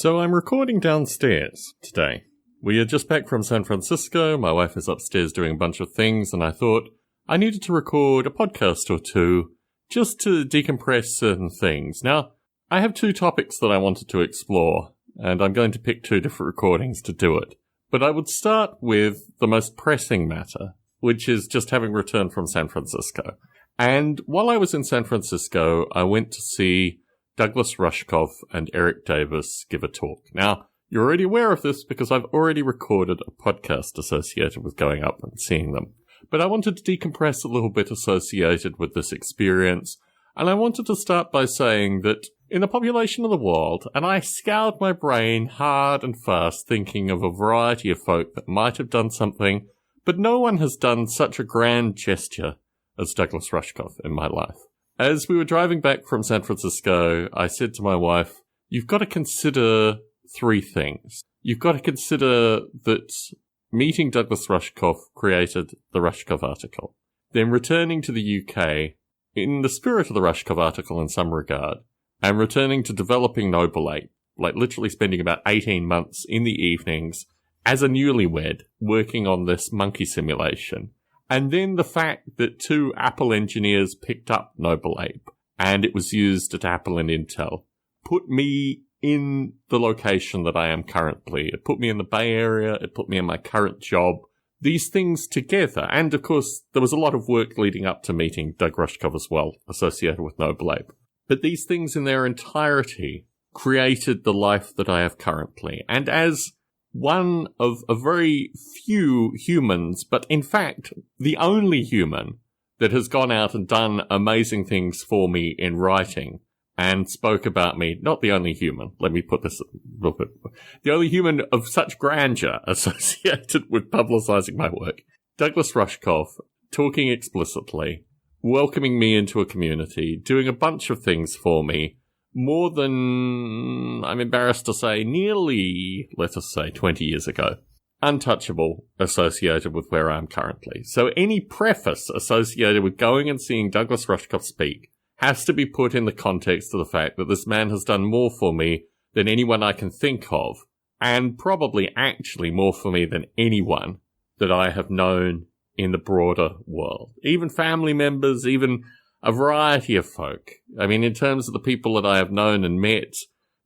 So I'm recording downstairs today. We are just back from San Francisco. My wife is upstairs doing a bunch of things, and I thought I needed to record a podcast or two just to decompress certain things. Now, I have two topics that I wanted to explore, and I'm going to pick two different recordings to do it. But I would start with the most pressing matter, which is just having returned from San Francisco. And while I was in San Francisco, I went to see Douglas Rushkoff and Eric Davis give a talk. Now, you're already aware of this because I've already recorded a podcast associated with going up and seeing them. But I wanted to decompress a little bit associated with this experience, and I wanted to start by saying that in the population of the world, and I scoured my brain hard and fast thinking of a variety of folk that might have done something, but no one has done such a grand gesture as Douglas Rushkoff in my life. As we were driving back from San Francisco, I said to my wife, you've got to consider three things. You've got to consider that meeting Douglas Rushkoff created the Rushkoff article. Then returning to the UK, in the spirit of the Rushkoff article in some regard, and returning to developing Noble Ape, like literally spending about 18 months in the evenings as a newlywed working on this monkey simulation. And then the fact that two Apple engineers picked up Noble Ape, and it was used at Apple and Intel, put me in the location that I am currently. It put me in the Bay Area, it put me in my current job. These things together, and of course, there was a lot of work leading up to meeting Doug Rushkoff as well, associated with Noble Ape. But these things in their entirety created the life that I have currently. And as one of a very few humans, but in fact, the only human that has gone out and done amazing things for me in writing and spoke about me, not the only human, let me put this a little bit, the only human of such grandeur associated with publicizing my work, Douglas Rushkoff, talking explicitly, welcoming me into a community, doing a bunch of things for me, more than, I'm embarrassed to say, nearly, let us say, 20 years ago. Untouchable associated with where I am currently. So any preface associated with going and seeing Douglas Rushkoff speak has to be put in the context of the fact that this man has done more for me than anyone I can think of, and probably actually more for me than anyone that I have known in the broader world. Even family members, even a variety of folk. I mean, in terms of the people that I have known and met,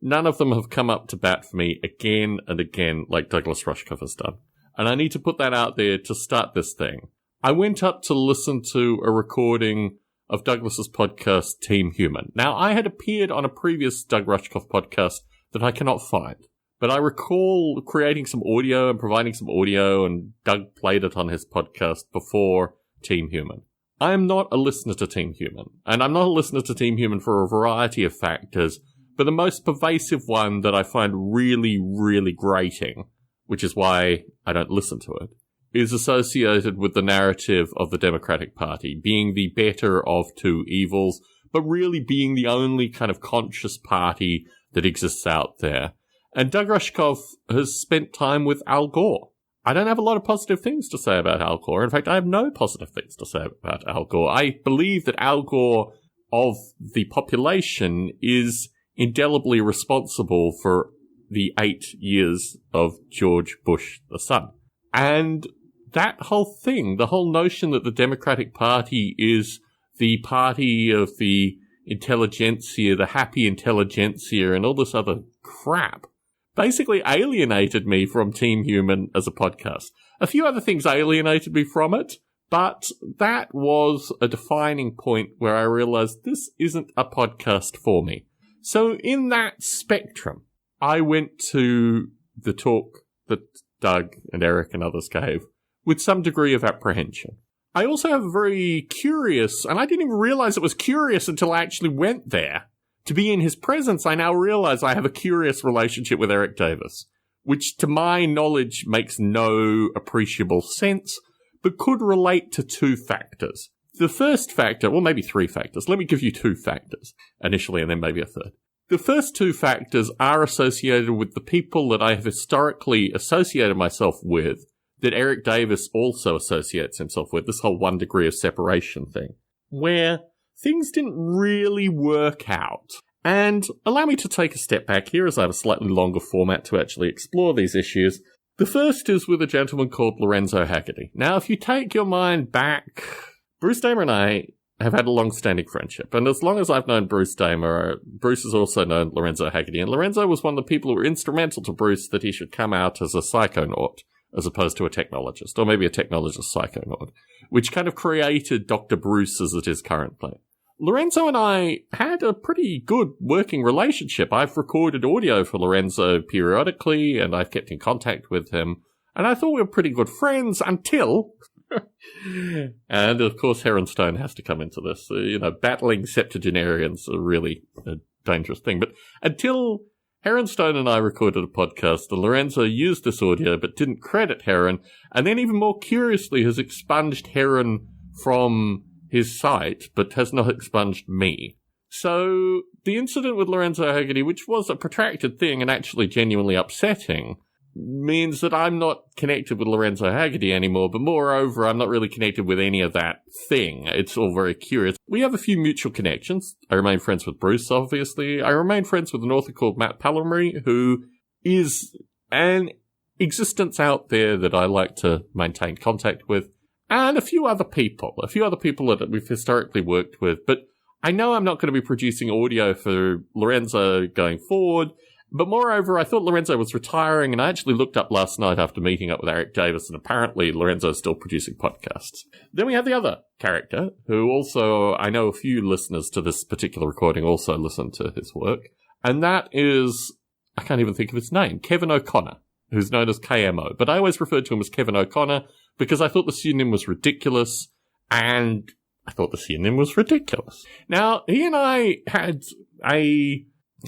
none of them have come up to bat for me again and again like Douglas Rushkoff has done. And I need to put that out there to start this thing. I went up to listen to a recording of Douglas's podcast, Team Human. Now, I had appeared on a previous Doug Rushkoff podcast that I cannot find. But I recall creating some audio and providing some audio, and Doug played it on his podcast before Team Human. I am not a listener to Team Human, and I'm not a listener to Team Human for a variety of factors, but the most pervasive one that I find really, really grating, which is why I don't listen to it, is associated with the narrative of the Democratic Party being the better of two evils, but really being the only kind of conscious party that exists out there. And Doug Rushkoff has spent time with Al Gore. I don't have a lot of positive things to say about Al Gore. In fact, I have no positive things to say about Al Gore. I believe that Al Gore of the population is indelibly responsible for the 8 years of George Bush the son. And that whole thing, the whole notion that the Democratic Party is the party of the intelligentsia, the happy intelligentsia, and all this other crap, basically alienated me from Team Human as a podcast. A few other things alienated me from it, but that was a defining point where I realized this isn't a podcast for me. So in that spectrum, I went to the talk that Doug and Eric and others gave with some degree of apprehension. I also have a very curious, and I didn't even realize it was curious until I actually went there. To be in his presence, I now realize I have a curious relationship with Eric Davis, which to my knowledge makes no appreciable sense, but could relate to two factors. The first factor, well, maybe three factors. Let me give you two factors initially, and then maybe a third. The first two factors are associated with the people that I have historically associated myself with, that Eric Davis also associates himself with, this whole 1 degree of separation thing, where things didn't really work out. And allow me to take a step back here as I have a slightly longer format to actually explore these issues. The first is with a gentleman called Lorenzo Haggerty. Now, if you take your mind back, Bruce Damer and I have had a long-standing friendship. And as long as I've known Bruce Damer, Bruce has also known Lorenzo Haggerty. And Lorenzo was one of the people who were instrumental to Bruce that he should come out as a psychonaut, as opposed to a technologist, or maybe a technologist psychonaut, which kind of created Dr. Bruce as it is currently. Lorenzo and I had a pretty good working relationship. I've recorded audio for Lorenzo periodically, and I've kept in contact with him. And I thought we were pretty good friends until... and, of course, Heronstone has to come into this. Battling septuagenarians are really a dangerous thing. But until Heronstone and I recorded a podcast, and Lorenzo used this audio but didn't credit Heron, and then even more curiously has expunged Heron from his site, but has not expunged me. So the incident with Lorenzo Haggerty, which was a protracted thing and actually genuinely upsetting, means that I'm not connected with Lorenzo Haggerty anymore, but moreover, I'm not really connected with any of that thing. It's all very curious. We have a few mutual connections. I remain friends with Bruce, obviously. I remain friends with an author called Matt Pallamary, who is an existence out there that I like to maintain contact with, and a few other people that we've historically worked with. But I know I'm not going to be producing audio for Lorenzo going forward. But moreover, I thought Lorenzo was retiring, and I actually looked up last night after meeting up with Eric Davis, and apparently Lorenzo's still producing podcasts. Then we have the other character, who also, I know a few listeners to this particular recording also listen to his work, and that is, I can't even think of his name, Kevin O'Connor, who's known as KMO. But I always referred to him as Kevin O'Connor because I thought the pseudonym was ridiculous, and Now, he and I had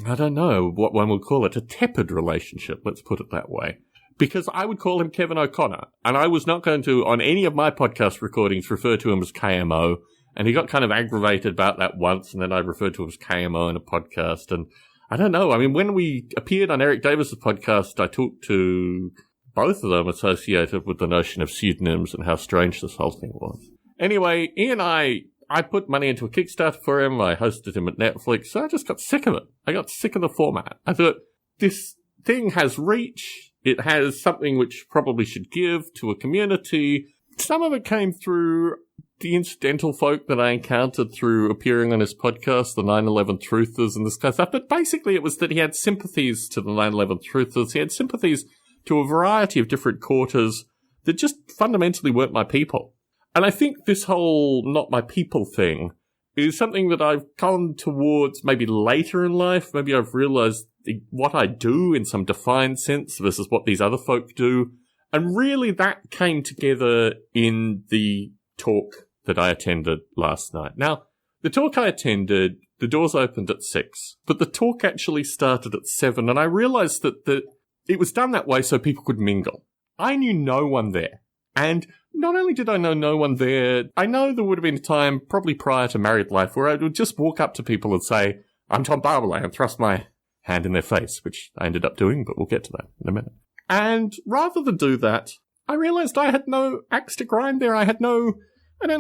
I don't know what one would call it, a tepid relationship, let's put it that way. Because I would call him Kevin O'Connor, and I was not going to, on any of my podcast recordings, refer to him as KMO, and he got kind of aggravated about that once, and then I referred to him as KMO in a podcast, and I don't know, I mean, when we appeared on Eric Davis's podcast, I talked to both of them associated with the notion of pseudonyms and how strange this whole thing was. Anyway, Ian and I put money into a Kickstarter for him. I hosted him at Netflix. So I just got sick of it. I got sick of the format. I thought, this thing has reach. It has something which probably should give to a community. Some of it came through the incidental folk that I encountered through appearing on his podcast, the 9/11 Truthers and this kind of stuff. But basically it was that he had sympathies to the 9/11 Truthers. He had sympathies to a variety of different quarters that just fundamentally weren't my people. And I think this whole not my people thing is something that I've come towards maybe later in life. Maybe I've realized what I do in some defined sense versus what these other folk do. And really that came together in the talk that I attended last night. Now, the talk I attended, the doors opened at 6, but the talk actually started at 7, and I realized that it was done that way so people could mingle. I knew no one there. And not only did I know no one there, I know there would have been a time, probably prior to married life, where I would just walk up to people and say, I'm Tom Barbalet, and thrust my hand in their face, which I ended up doing, but we'll get to that in a minute. And rather than do that, I realized I had no axe to grind there. I don't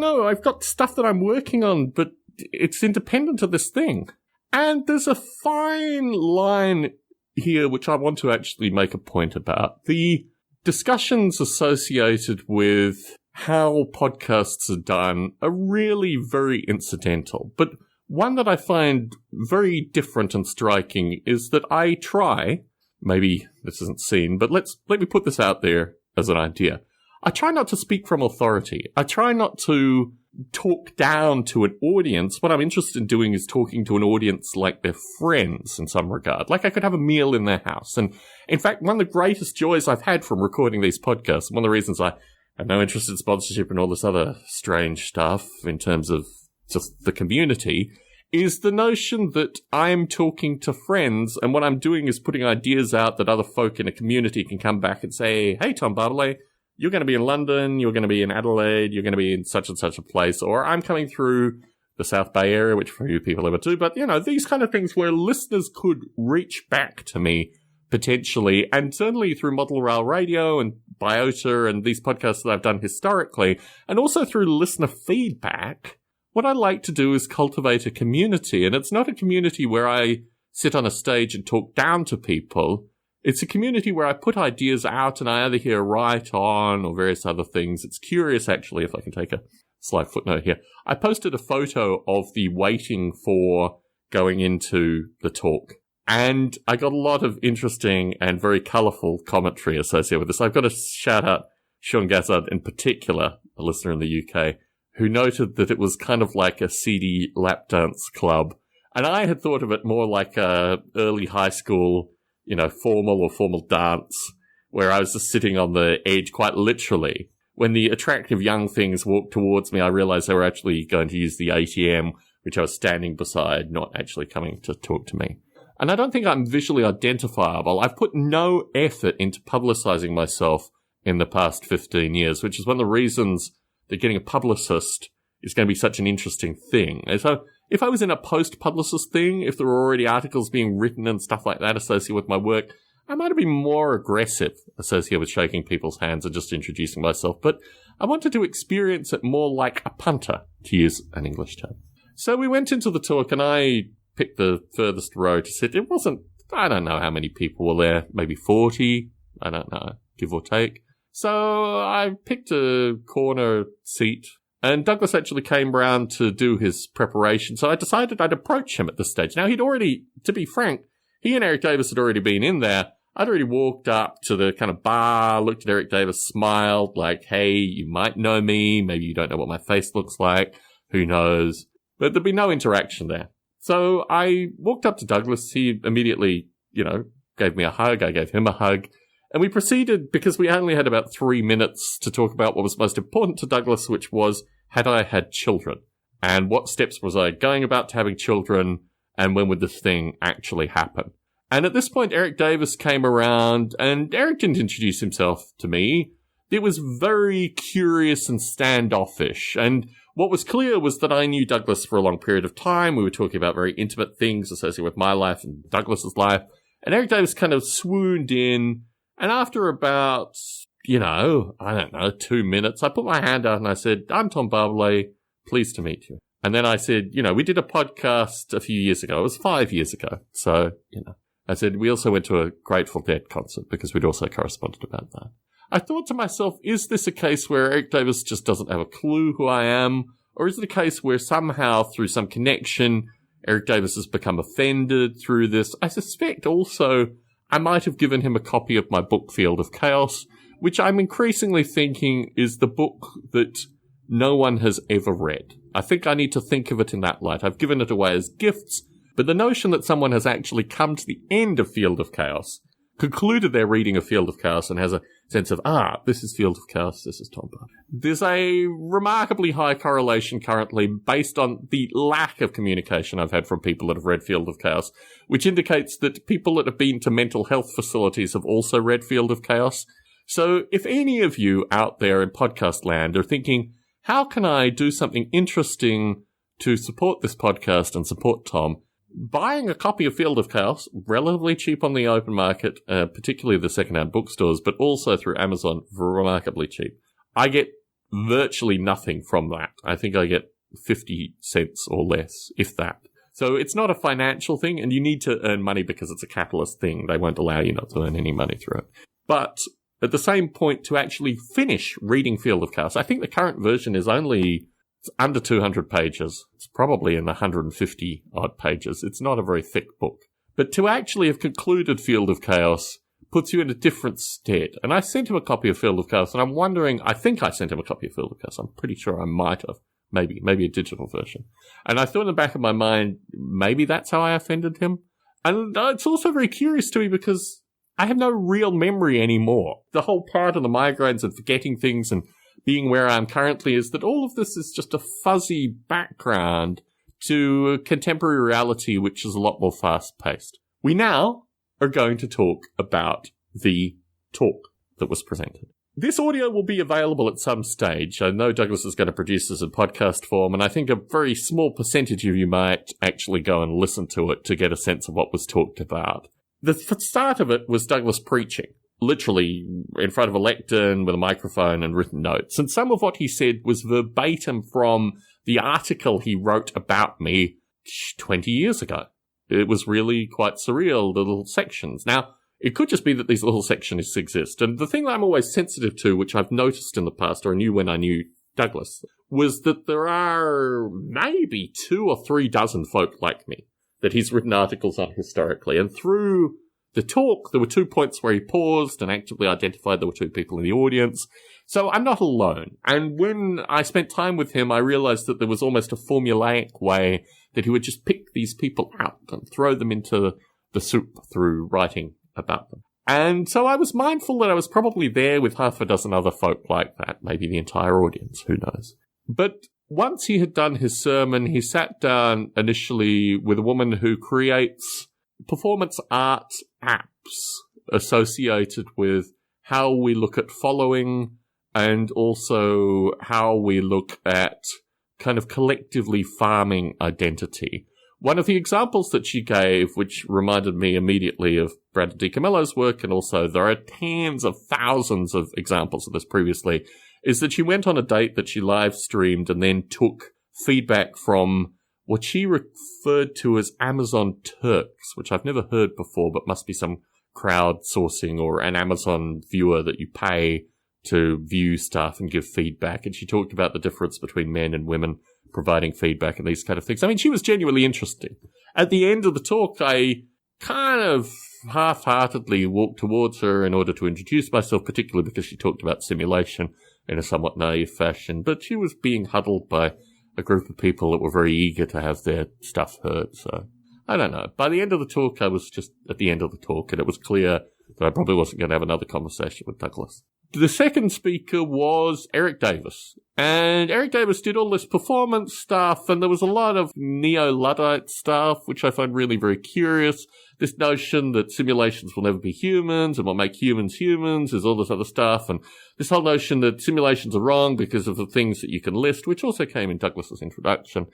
know, I've got stuff that I'm working on, but it's independent of this thing. And there's a fine line here which I want to actually make a point about. The discussions associated with how podcasts are done are really very incidental. But one that I find very different and striking is that I try, maybe this isn't seen, but let me put this out there as an idea. I try not to speak from authority. I try not to talk down to an audience. What I'm interested in doing is talking to an audience like they're friends in some regard. Like I could have a meal in their house. And in fact, one of the greatest joys I've had from recording these podcasts, one of the reasons I have no interest in sponsorship and all this other strange stuff in terms of just the community, is the notion that I'm talking to friends, and what I'm doing is putting ideas out that other folk in a community can come back and say, hey, Tom Barbalet, you're going to be in London, you're going to be in Adelaide, you're going to be in such and such a place, or I'm coming through the South Bay area, which few people ever do. But, these kind of things where listeners could reach back to me potentially, and certainly through Model Rail Radio and Biota and these podcasts that I've done historically, and also through listener feedback, what I like to do is cultivate a community. And it's not a community where I sit on a stage and talk down to people. It's a community where I put ideas out and I either hear right on or various other things. It's curious, actually, if I can take a slight footnote here. I posted a photo of the waiting for going into the talk, and I got a lot of interesting and very colourful commentary associated with this. I've got to shout out Sean Gazzard in particular, a listener in the UK, who noted that it was kind of like a seedy lap dance club. And I had thought of it more like a early high school, formal dance, where I was just sitting on the edge quite literally. When the attractive young things walked towards me, I realized they were actually going to use the ATM, which I was standing beside, not actually coming to talk to me. And I don't think I'm visually identifiable. I've put no effort into publicizing myself in the past 15 years, which is one of the reasons that getting a publicist is going to be such an interesting thing. And so if I was in a post-publicist thing, if there were already articles being written and stuff like that associated with my work, I might have been more aggressive associated with shaking people's hands and just introducing myself. But I wanted to experience it more like a punter, to use an English term. So we went into the talk and I picked the furthest row to sit. It wasn't, I don't know how many people were there, maybe 40, I don't know, give or take. So I picked a corner seat, and Douglas actually came round to do his preparation, so I decided I'd approach him at this stage. Now, he'd already, to be frank, he and Eric Davis had already been in there. I'd already walked up to the kind of bar, looked at Eric Davis, smiled, like, hey, you might know me, maybe you don't know what my face looks like, who knows. But there'd be no interaction there. So I walked up to Douglas, he immediately, gave me a hug, I gave him a hug. And we proceeded, because we only had about 3 minutes to talk about what was most important to Douglas, which was, had I had children? And what steps was I going about to having children? And when would this thing actually happen? And at this point, Eric Davis came around, and Eric didn't introduce himself to me. It was very curious and standoffish. And what was clear was that I knew Douglas for a long period of time. We were talking about very intimate things associated with my life and Douglas's life. And Eric Davis kind of swooned in. And after about, 2 minutes, I put my hand out and I said, I'm Tom Barbalet, pleased to meet you. And then I said, we did a podcast a few years ago. It was 5 years ago. So, I said, we also went to a Grateful Dead concert because we'd also corresponded about that. I thought to myself, is this a case where Eric Davis just doesn't have a clue who I am? Or is it a case where somehow through some connection, Eric Davis has become offended through this? I suspect also I might have given him a copy of my book, Field of Chaos, which I'm increasingly thinking is the book that no one has ever read. I think I need to think of it in that light. I've given it away as gifts, but the notion that someone has actually come to the end of Field of Chaos, concluded their reading of Field of Chaos, and has a sense of, this is Field of Chaos, this is Tom Barbalet. There's a remarkably high correlation currently based on the lack of communication I've had from people that have read Field of Chaos, which indicates that people that have been to mental health facilities have also read Field of Chaos. So if any of you out there in podcast land are thinking, how can I do something interesting to support this podcast and support Tom? Buying a copy of Field of Chaos, relatively cheap on the open market, particularly the secondhand bookstores, but also through Amazon, remarkably cheap. I get virtually nothing from that. I think I get 50 cents or less, if that. So it's not a financial thing, and you need to earn money because it's a capitalist thing. They won't allow you not to earn any money through it. But at the same point, to actually finish reading Field of Chaos, I think the current version is only... It's under 200 pages. It's probably in the 150 odd pages. It's not a very thick book. But to actually have concluded Field of Chaos puts you in a different stead. And I sent him a copy of Field of Chaos, and I'm wondering, I think I sent him a copy of Field of Chaos. I'm pretty sure I might have. Maybe a digital version. And I thought in the back of my mind, maybe that's how I offended him. And it's also very curious to me because I have no real memory anymore. The whole part of the migraines and forgetting things and being where I am currently is that all of this is just a fuzzy background to a contemporary reality, which is a lot more fast-paced. We now are going to talk about the talk that was presented. This audio will be available at some stage. I know Douglas is going to produce this in podcast form, and I think a very small percentage of you might actually go and listen to it to get a sense of what was talked about. The start of it was Douglas preaching. Literally in front of a lectern with a microphone and written notes. And some of what he said was verbatim from the article he wrote about me 20 years ago. it was really quite surreal, the little sections. Now, it could just be that these little sections exist. And the thing that I'm always sensitive to, which I've noticed in the past, or I knew when I knew Douglas, was that there are maybe 2 or 3 dozen folk like me that he's written articles on historically. And through the talk, there were 2 points where he paused and actively identified there were 2 people in the audience. So I'm not alone. And when I spent time with him, I realized that there was almost a formulaic way that he would just pick these people out and throw them into the soup through writing about them. And so I was mindful that I was probably there with half a dozen other folk like that, maybe the entire audience, who knows. But once he had done his sermon, he sat down initially with a woman who creates performance art apps associated with how we look at following and also how we look at kind of collectively farming identity. One of the examples that she gave, which reminded me immediately of Brandon DiCamello's work, and also there are tens of thousands of examples of this previously, is that she went on a date that she live streamed and then took feedback from what she referred to as Amazon Turks, which I've never heard before, but must be some crowdsourcing or an Amazon viewer that you pay to view stuff and give feedback. And she talked about the difference between men and women providing feedback and these kind of things. I mean, she was genuinely interesting. At the end of the talk, I kind of half-heartedly walked towards her in order to introduce myself, particularly because she talked about simulation in a somewhat naive fashion. But she was being huddled by a group of people that were very eager to have their stuff heard. So, I don't know. By the end of the talk, I was just at the end of the talk, and it was clear that I probably wasn't going to have another conversation with Douglas. The second speaker was Eric Davis. And Eric Davis did all this performance stuff, and there was a lot of neo-Luddite stuff, which I find really very curious. This notion that simulations will never be humans, and what make humans humans is all this other stuff, and this whole notion that simulations are wrong because of the things that you can list, which also came in Douglas's introduction.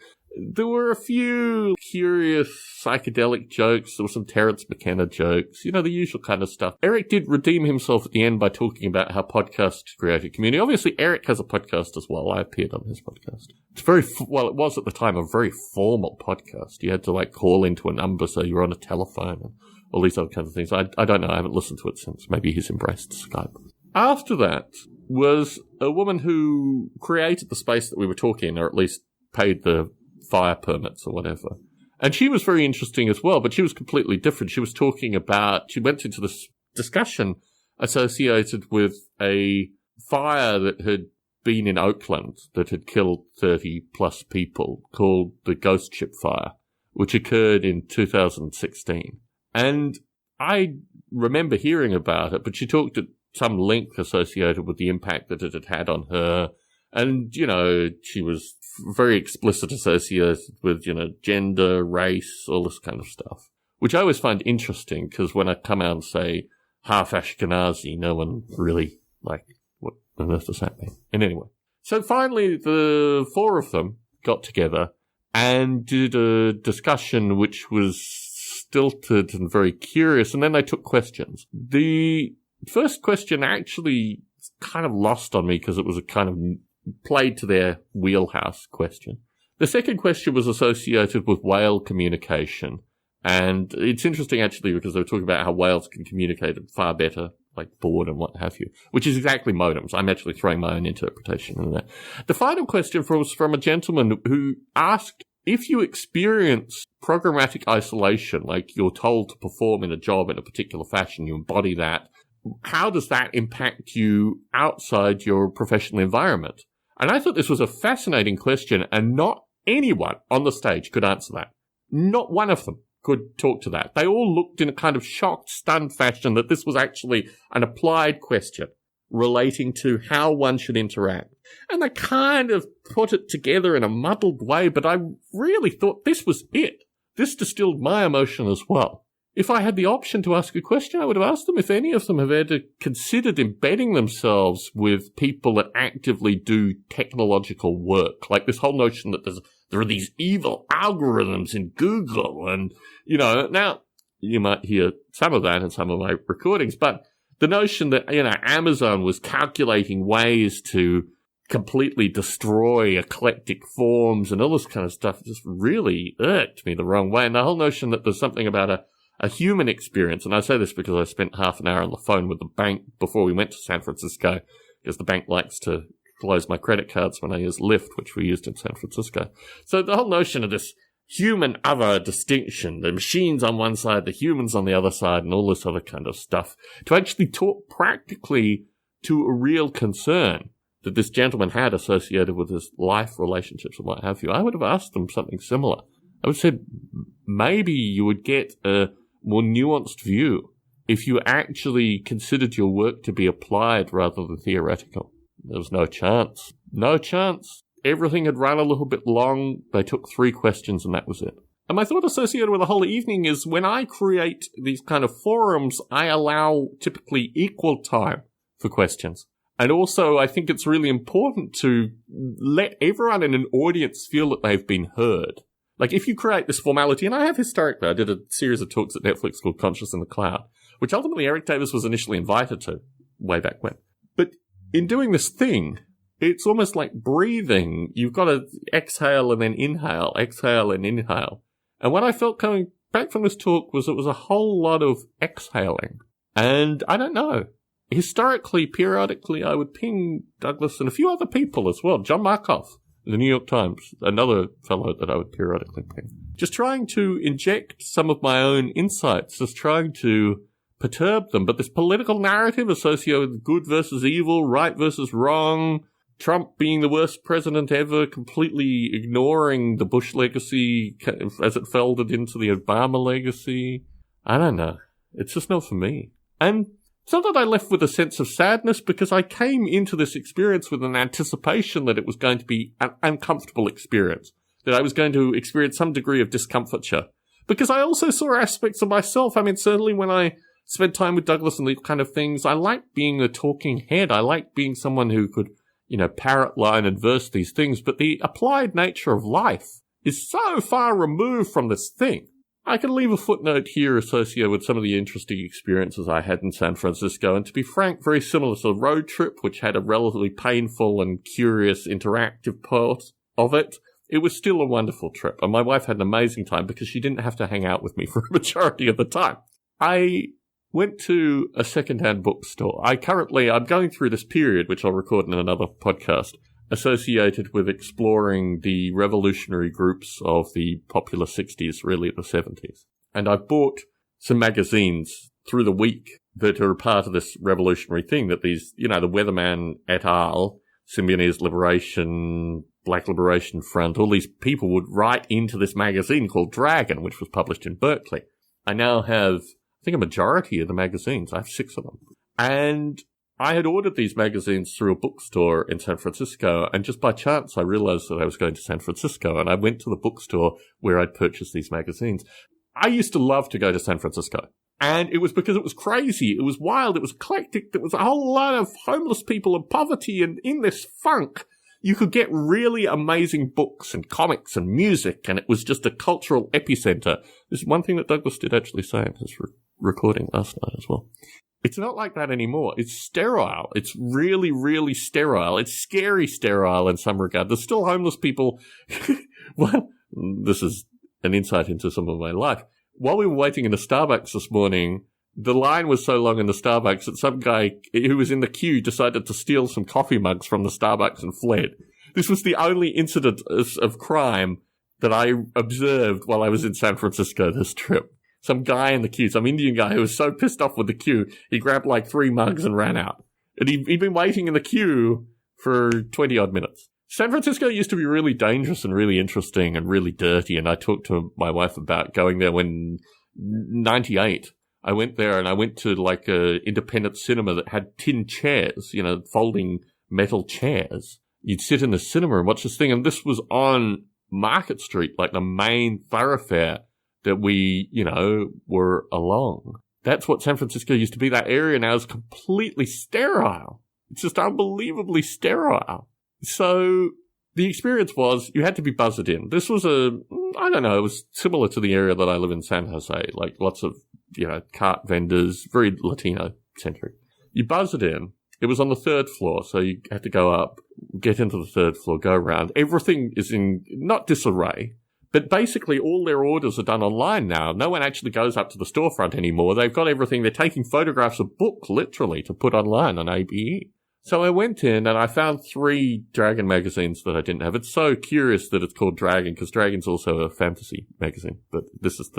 There were a few curious psychedelic jokes. There were some Terence McKenna jokes, you know, the usual kind of stuff. Eric did redeem himself at the end by talking about how podcasts create a community. Obviously, Eric has a podcast as well. I appeared on his podcast. It's very, well, it was at the time a very formal podcast. You had to like call into a number so you were on a telephone and all these other kinds of things. I don't know. I haven't listened to it since. Maybe he's embraced Skype. After that was a woman who created the space that we were talking in, or at least paid the fire permits or whatever. And she was very interesting as well, but she was completely different. She was talking about, she went into this discussion associated with a fire that had been in Oakland that had killed 30 plus people called the Ghost Ship Fire, which occurred in 2016. And I remember hearing about it, but she talked at some length associated with the impact that it had had on her. And, you know, she was very explicit associated with, you know, gender, race, all this kind of stuff, which I always find interesting because when I come out and say half Ashkenazi, no one really, like, what on earth does that mean? And anyway, so finally the 4 of them got together and did a discussion which was stilted and very curious, and then they took questions. The first question actually kind of lost on me because it was a kind of played to their wheelhouse question. The second question was associated with whale communication. And it's interesting actually because they were talking about how whales can communicate far better, like board and what have you, which is exactly modems. I'm actually throwing my own interpretation in there. The final question was from a gentleman who asked, if you experience programmatic isolation, like you're told to perform in a job in a particular fashion, you embody that, how does that impact you outside your professional environment? And I thought this was a fascinating question, and not anyone on the stage could answer that. Not one of them could talk to that. They all looked in a kind of shocked, stunned fashion that this was actually an applied question relating to how one should interact. And they kind of put it together in a muddled way, but I really thought this was it. This distilled my emotion as well. If I had the option to ask a question, I would have asked them if any of them have ever considered embedding themselves with people that actively do technological work. Like this whole notion that there are these evil algorithms in Google. And, you know, now you might hear some of that in some of my recordings, but the notion that, you know, Amazon was calculating ways to completely destroy eclectic forms and all this kind of stuff just really irked me the wrong way. And the whole notion that there's something about a human experience, and I say this because I spent half an hour on the phone with the bank before we went to San Francisco, because the bank likes to close my credit cards when I use Lyft, which we used in San Francisco. So the whole notion of this human other distinction, the machines on one side, the humans on the other side, and all this other kind of stuff, to actually talk practically to a real concern that this gentleman had associated with his life relationships and what have you, I would have asked them something similar. I would have said, maybe you would get a more nuanced view if you actually considered your work to be applied rather than theoretical. There was no chance. No chance. Everything had run a little bit long. They took 3 questions and that was it. And my thought associated with the whole evening is when I create these kind of forums, I allow typically equal time for questions. And also, I think it's really important to let everyone in an audience feel that they've been heard. Like, if you create this formality, and I have historically, I did a series of talks at Netflix called Conscious in the Cloud, which ultimately Eric Davis was initially invited to way back when. But in doing this thing, it's almost like breathing. You've got to exhale and then inhale, exhale and inhale. And what I felt coming back from this talk was it was a whole lot of exhaling. And I don't know. Historically, periodically, I would ping Douglas and a few other people as well. John Markoff, the New York Times, another fellow that I would periodically ping. Just trying to inject some of my own insights, just trying to perturb them. But this political narrative associated with good versus evil, right versus wrong, Trump being the worst president ever, completely ignoring the Bush legacy as it folded into the Obama legacy. I don't know. It's just not for me. And it's not that I left with a sense of sadness, because I came into this experience with an anticipation that it was going to be an uncomfortable experience, that I was going to experience some degree of discomfiture. Because I also saw aspects of myself. I mean, certainly when I spent time with Douglas and these kind of things, I liked being a talking head. I liked being someone who could, parrot line and verse these things. But the applied nature of life is so far removed from this thing. I can leave a footnote here associated with some of the interesting experiences I had in San Francisco, and to be frank, very similar to the road trip, which had a relatively painful and curious interactive part of it. It was still a wonderful trip, and my wife had an amazing time because she didn't have to hang out with me for a majority of the time. I went to a second-hand bookstore. I'm going through this period, which I'll record in another podcast, associated with exploring the revolutionary groups of the popular 60s, really the 70s. And I've bought some magazines through the week that are part of this revolutionary thing that these, the Weatherman et al., Symbionese Liberation, Black Liberation Front, all these people would write into this magazine called Dragon, which was published in Berkeley. I now have, I think, a majority of the magazines. I have 6 of them. And I had ordered these magazines through a bookstore in San Francisco, and just by chance I realized that I was going to San Francisco, and I went to the bookstore where I'd purchased these magazines. I used to love to go to San Francisco, and it was because it was crazy, it was wild, it was eclectic, there was a whole lot of homeless people and poverty, and in this funk, you could get really amazing books and comics and music, and it was just a cultural epicenter. There's one thing that Douglas did actually say in his recording last night as well. It's not like that anymore. It's sterile. It's really, really sterile. It's scary sterile in some regard. There's still homeless people. Well, this is an insight into some of my life. While we were waiting in the Starbucks this morning, the line was so long in the Starbucks that some guy who was in the queue decided to steal some coffee mugs from the Starbucks and fled. This was the only incident of crime that I observed while I was in San Francisco this trip. Some guy in the queue, some Indian guy who was so pissed off with the queue, he grabbed like 3 mugs and ran out. And he'd been waiting in the queue for 20-odd minutes. San Francisco used to be really dangerous and really interesting and really dirty, and I talked to my wife about going there when 98. I went there and I went to like a independent cinema that had tin chairs, folding metal chairs. You'd sit in the cinema and watch this thing, and this was on Market Street, like the main thoroughfare that we, were along. That's what San Francisco used to be. That area now is completely sterile. It's just unbelievably sterile. So the experience was you had to be buzzed in. This was it was similar to the area that I live in, San Jose, like lots of, cart vendors, very Latino-centric. You buzz it in, It was on the 3rd floor, so you had to go up, get into the 3rd floor, go around. Everything is in, not disarray, but basically all their orders are done online now. No one actually goes up to the storefront anymore. They've got everything. They're taking photographs of books, literally, to put online on ABE. So I went in and I found 3 Dragon magazines that I didn't have. It's so curious that it's called Dragon, because Dragon's also a fantasy magazine. But this is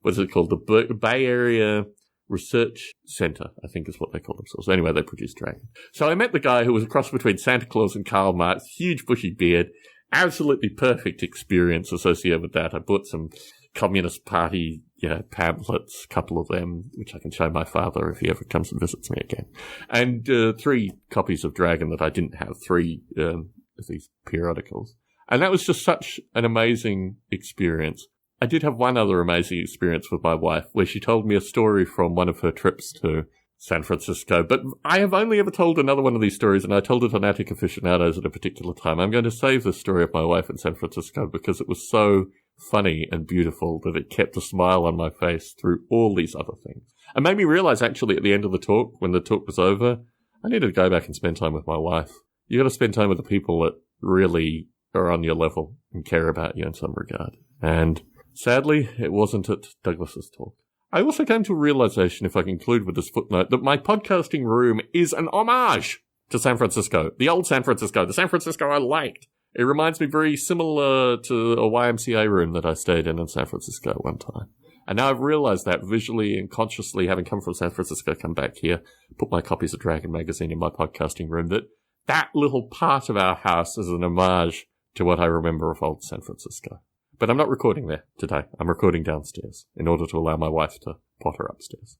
what is it called? The Bay Area Research Center, I think is what they call themselves. Anyway, they produce Dragon. So I met the guy who was a cross between Santa Claus and Karl Marx, huge bushy beard, absolutely perfect experience associated with that. I bought some Communist Party pamphlets, a couple of them, which I can show my father if he ever comes and visits me again. And 3 copies of Dragon that I didn't have, 3 of these periodicals. And that was just such an amazing experience. I did have one other amazing experience with my wife where she told me a story from one of her trips to San Francisco. But I have only ever told another one of these stories, and I told it on Attic Aficionados at a particular time. I'm going to save the story of my wife in San Francisco because it was so funny and beautiful that it kept a smile on my face through all these other things. It made me realize, actually, at the end of the talk, when the talk was over, I needed to go back and spend time with my wife. You got to spend time with the people that really are on your level and care about you in some regard. And sadly, it wasn't at Douglas's talk. I also came to a realization, if I conclude with this footnote, that my podcasting room is an homage to San Francisco, the old San Francisco, the San Francisco I liked. It reminds me very similar to a YMCA room that I stayed in San Francisco one time. And now I've realized that visually and consciously, having come from San Francisco, come back here, put my copies of Dragon magazine in my podcasting room, that little part of our house is an homage to what I remember of old San Francisco. But I'm not recording there today. I'm recording downstairs in order to allow my wife to potter upstairs.